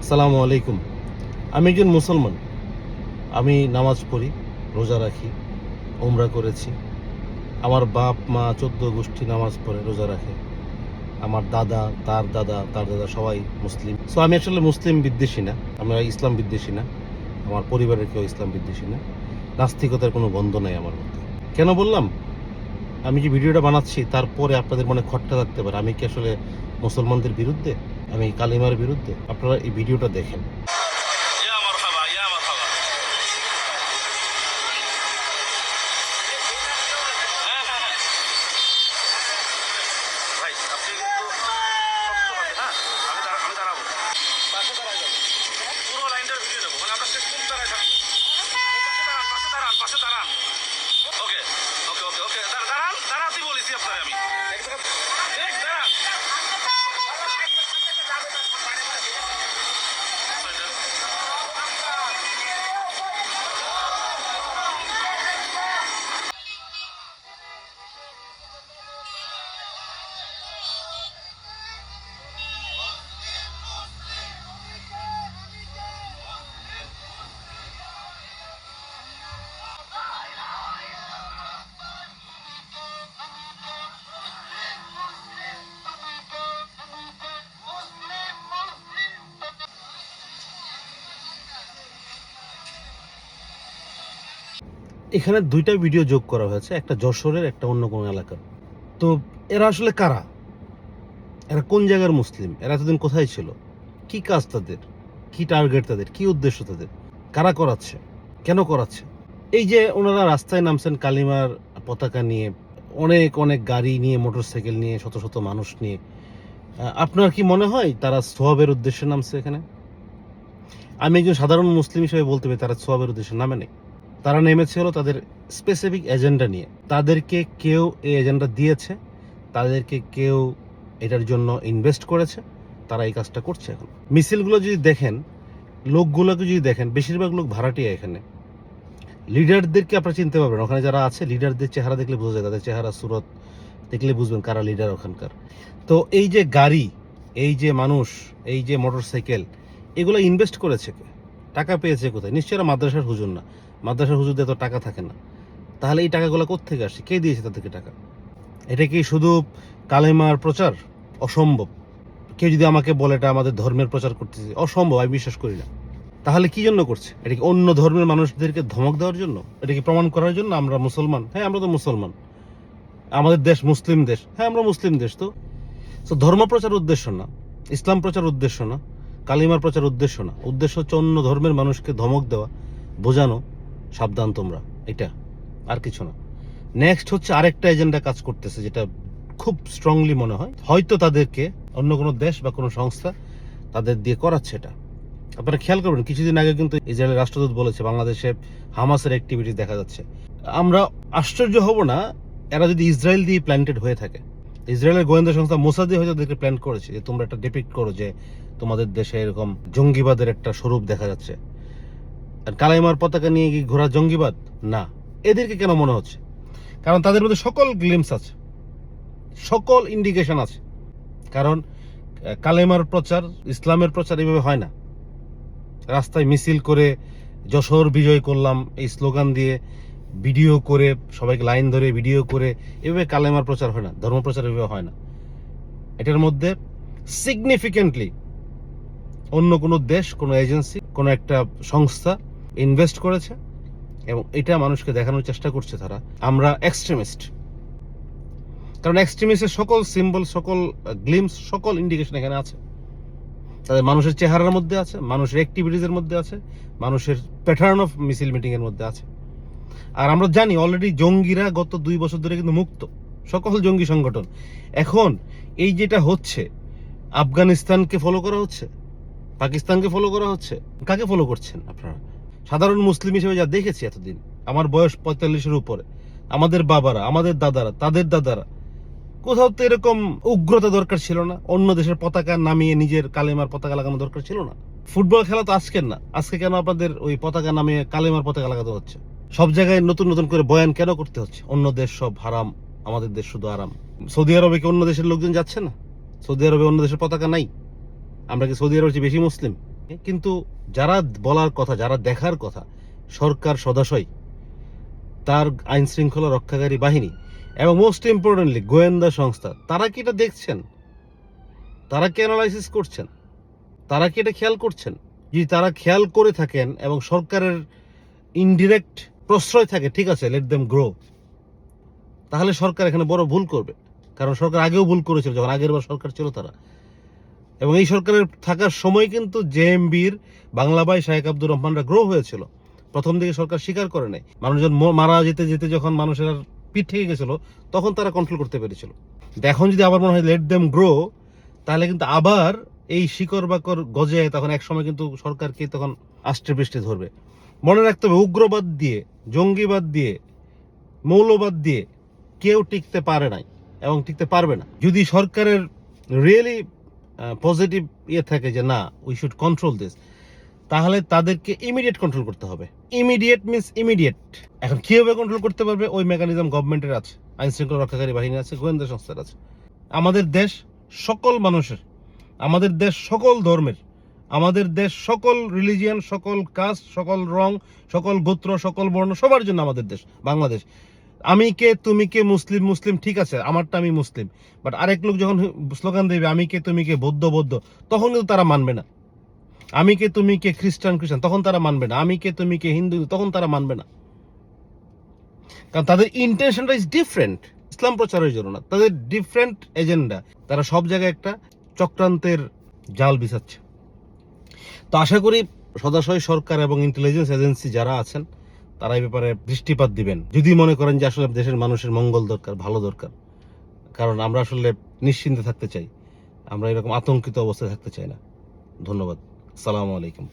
আসসালামু আলাইকুম। আমি একজন মুসলমান। আমি নামাজ পড়ি, রোজা রাখি, উমরা করেছি। আমার বাপ মা ১৪ গোষ্ঠী নামাজ পড়ে, রোজা রাখে। আমার দাদা, তার দাদা, তার দাদা সবাই মুসলিম। সো আমি আসলে মুসলিম বিদ্বেষী না। আমরা ইসলাম বিদ্বেষী না। আমার পরিবারের কেউ ইসলাম বিদ্বেষী না। নাস্তিকতার কোনো গন্ধ নাই আমার মধ্যে। কেন বললাম? আমি যে ভিডিওটা বানাচ্ছি তারপরে আপনাদের মনে খটকা লাগতে পারে। আমি কি আসলে মুসলমানদের বিরুদ্ধে? আমি কালিমার বিরুদ্ধে? আপনারা এই ভিডিওটা দেখেন। ইয়া মারহাবা ইয়া মারহাবা। হ্যাঁ হ্যাঁ হ্যাঁ ভাই, আপনি কিন্তু শক্ত হবে। হ্যাঁ, আমি দাঁড়াবো, পাশে দাঁড়াই যাবো, পুরো লাইনটার ভিডিও নেবো, মানে আপনার কোন দাঁড়ায় থাকবো। পাশে দাঁড়ান। ওকে ওকে ওকে ওকে, দাঁড়াতে বলেছি আপনার। আমি দাঁড়ান। এখানে ২ টা ভিডিও যোগ করা হয়েছে। একটা যশোরের, একটা অন্য কোনো এলাকার। তো এরা আসলে কারা? এরা কোন জায়গার মুসলিম? এরা এতদিন কোথায় ছিল? কি কাজ তাদের? কি টার্গেট তাদের? কি উদ্দেশ্য তাদের? কারা করাচ্ছে? কেন করাচ্ছে? এই যে ওনারা রাস্তায় নামছেন কালিমার পতাকা নিয়ে, অনেক গাড়ি নিয়ে, মোটরসাইকেল নিয়ে, শত শত মানুষ নিয়ে। আপনার কি মনে হয় তারা সোয়াবের উদ্দেশ্যে নামছে এখানে? আমি একজন সাধারণ মুসলিম হিসেবে বলতে পারি তারা সোয়াবের উদ্দেশ্যে নামে নাই। তারা নেমেছে হলো তাদের স্পেসিফিক এজেন্ডা নিয়ে। তাদেরকে কেউ এই এজেন্ডা দিয়েছে, তাদেরকে কেউ এটার জন্য ইনভেস্ট করেছে, তারা এই কাজটা করছে এখন। মিছিলগুলো যদি দেখেন, লোকগুলোকে যদি দেখেন, বেশিরভাগ লোক ভাড়াটিয়া এখানে। লিডারদেরকে আপনারা চিনতে পারবেন, ওখানে যারা আছে লিডারদের চেহারা দেখলে বোঝা যায়, তাদের চেহারা সুরত দেখলে বুঝবেন কারা লিডার ওখানকার। তো এই যে গাড়ি, এই যে মানুষ, এই যে মোটরসাইকেল, এগুলো ইনভেস্ট করেছে কে? টাকা পেয়েছে কোথায়? নিশ্চয়ই মাদ্রাসার হুজুর না। মাদ্রাসার হুজুরদের তো টাকা থাকে না। তাহলে এই টাকাগুলো কোত্থেকে আসে? কে দিয়েছে তাদেরকে টাকা? এটা কি শুধু কালেমার প্রচার? অসম্ভব। কেউ যদি আমাকে বলে এটা আমাদের ধর্মের প্রচার করতেছে, অসম্ভব, আমি বিশ্বাস করি না। তাহলে কি জন্য করছে? এটা কি অন্য ধর্মের মানুষদেরকে ধমক দেওয়ার জন্য? এটা কি প্রমাণ করার জন্য আমরা মুসলমান? হ্যাঁ, আমরা তো মুসলমান। আমাদের দেশ মুসলিম দেশ। হ্যাঁ, আমরা মুসলিম দেশ। তো ধর্ম প্রচার উদ্দেশ্য না, ইসলাম প্রচার উদ্দেশ্য না, কালিমার প্রচার উদ্দেশ্য না। উদ্দেশ্য হচ্ছে অন্য ধর্মের মানুষকে ধমক দেওয়া, বোঝানো, সাবধান তোমরা, এটা আর কিছু না। নেক্সট হচ্ছে আরেকটা এজেন্ডা কাজ করতেছে, যেটা খুব স্ট্রংলি মনে হয় হয়তো তাদেরকে অন্য কোনো দেশ বা কোনো সংস্থা তাদের দিয়ে করাচ্ছে এটা। আপনারা খেয়াল করবেন, কিছুদিন আগে কিন্তু ইসরায়েলের রাষ্ট্রদূত বলেছে বাংলাদেশে হামাসের অ্যাক্টিভিটি দেখা যাচ্ছে। আমরা আশ্চর্য হব না এরা যদি ইসরায়েল দিয়ে প্ল্যান্টেড হয়ে থাকে। ইসরায়েলের গোয়েন্দা সংস্থা মোসাদি হয়তো তাদেরকে প্ল্যান করেছে যে তোমরা একটা ডিপিক্ট করো যে তোমাদের দেশে এরকম জঙ্গিবাদের একটা স্বরূপ দেখা যাচ্ছে। আর কালাইমার পতাকা নিয়ে কি ঘোরা জঙ্গিবাদ? না। এদেরকে কেন মনে হচ্ছে? কারণ তাদের মধ্যে সকল গ্লিমস আছে, সকল ইন্ডিকেশন আছে। কারণ কালেমার প্রচার, ইসলামের প্রচার এইভাবে হয় না। রাস্তায় মিছিল করে যশোর বিজয় করলাম এই স্লোগান দিয়ে ভিডিও করে, সবাইকে লাইন ধরে ভিডিও করে, এভাবে কালেমার প্রচার হয় না, ধর্ম প্রচার এভাবে হয় না। এটার মধ্যে সিগনিফিকেন্টলি অন্য কোনো দেশ, কোনো এজেন্সি, কোনো একটা সংস্থা ইনভেস্ট করেছে এবং এটা মানুষকে দেখানোর চেষ্টা করছে তারা আমরা এক্সট্রিমিস্ট। কারণ এক্সট্রিমিস্টের সকল সিম্বল, সকল গ্লিমস, সকল ইন্ডিকেশন এখানে আছে। তাদের মানুষের চেহারার মধ্যে আছে, মানুষের অ্যাক্টিভিটিজের মধ্যে আছে, মানুষের প্যাটার্ন অফ মিছিল মিটিং এর মধ্যে আছে। আর আমরা জানি অলরেডি জঙ্গিরা গত 2 বছর ধরে কিন্তু মুক্ত, সকল জঙ্গি সংগঠন। এখন এই যেটা হচ্ছে, আফগানিস্তানকে ফলো করা হচ্ছে, পাকিস্তানকে ফলো করা হচ্ছে। কাকে ফলো করছেন আপনারা? সাধারণ মুসলিম হিসেবে যা দেখেছি এতদিন, আমার বয়স 45-এর উপরে, আমাদের বাবারা, আমাদের দাদারা, তাদের দাদারা, কোথাও তো এরকম উগ্রতা দরকার ছিল না। অন্য দেশের পতাকা নামিয়ে নিজের কালেমার পতাকা লাগানো দরকার ছিল না। ফুটবল খেলা তো আজকের না, আজকে কেন আপনাদের ওই পতাকা নামিয়ে কালেমার পতাকা লাগাতে হচ্ছে? সব জায়গায় নতুন নতুন করে বয়ান কেন করতে হচ্ছে? অন্য দেশ সব হারাম, আমাদের দেশ শুধু আরাম। সৌদি আরবে কি অন্য দেশের লোকজন যাচ্ছে না? সৌদি আরবে অন্য দেশের পতাকা নাই? আমরা কি সৌদি আরবের চেয়ে বেশি মুসলিম? কিন্তু যারা বলার কথা, যারা দেখার কথা, সরকার সদাশয়, তার আইন শৃঙ্খলা রক্ষাকারী বাহিনী এবং মোস্ট ইম্পর্টেন্টলি গোয়েন্দা সংস্থা, তারা কি এটা দেখছেন? তারা কি অ্যানালাইসিস করছেন? তারা কি এটা খেয়াল করছেন? যদি তারা খেয়াল করে থাকেন এবং সরকারের ইনডিরেক্ট প্রশ্রয় থাকে, ঠিক আছে, লেট দেম গ্রো, তাহলে সরকার এখানে বড় ভুল করবে। কারণ সরকার আগেও ভুল করেছিল, যখন আগের বার সরকার ছিল তারা। এবং এই সরকারের থাকার সময় কিন্তু জেএমবির বাংলা ভাই শাহেখ আব্দুর রহমানরা গ্রো হয়েছিল। প্রথম দিকে সরকার স্বীকার করে নাই, মানুষজন মারা যেতে যেতে যখন মানুষের আর পিঠ থেকে গেছিল, তখন তারা কন্ট্রোল করতে পেরেছিল। এখন যদি আবার মনে হয় লেট দেম গ্রো, তাহলে কিন্তু আবার এই শিকড় বাকর গজে তখন এক সময় কিন্তু সরকারকে তখন আষ্টে পৃষ্ঠে ধরবে। মনে রাখতে হবে, উগ্রবাদ দিয়ে, জঙ্গিবাদ দিয়ে, মৌলবাদ দিয়ে কেউ টিকতে পারে নাই এবং টিকতে পারবে না। যদি সরকারের রিয়েলি পজিটিভ ইয়ে থাকে যে না, উই শুড কন্ট্রোল দিস, তাহলে তাদেরকে ইমিডিয়েট কন্ট্রোল করতে হবে। Immediate means immediate. এখন কিভাবে কন্ট্রোল করতে পারবে, ওই মেকানিজম গভর্নমেন্টের আছে, আইন শৃঙ্খলা রক্ষাকারী বাহিনী আছে, গোয়েন্দা সংস্থার আছে। আমাদের দেশ সকল মানুষের, আমাদের দেশ সকল ধর্মের, আমাদের দেশ সকল রিলিজিয়ান, সকল কাস্ট, সকল রং, সকল গোত্র, সকল বর্ণ, সবার জন্য আমাদের দেশ বাংলাদেশ। আমি কে তুমি কে, মুসলিম মুসলিম, ঠিক আছে, আমারটা আমি মুসলিম, বাট আরেক লোক যখন স্লোগান দেবে আমি কে তুমি কে, বৌদ্ধ বৌদ্ধ, তখন কিন্তু তারা মানবে না। আমি কে তুমি কে, খ্রিস্টান খ্রিস্টান, তখন তারা মানবে না। আমি কে তুমি কে, হিন্দু, তখন তারা মানবে না। কারণ তাদের ইন্টেনশনটা ইজ ডিফারেন্ট, ইসলাম প্রচারের জন্য না, তাদের ডিফারেন্ট এজেন্ডা। তারা সব জায়গায় একটা চক্রান্তের জাল বিছাচ্ছে। তো আশা করি সদাশয় সরকার এবং ইন্টেলিজেন্স এজেন্সি যারা আছেন, তারা এই ব্যাপারে দৃষ্টিপাত দিবেন, যদি মনে করেন যে আসলে দেশের মানুষের মঙ্গল দরকার, ভালো দরকার। কারণ আমরা আসলে নিশ্চিন্তে থাকতে চাই, আমরা এরকম আতঙ্কিত অবস্থায় থাকতে চাই না। ধন্যবাদ। আসসালামু আলাইকুম।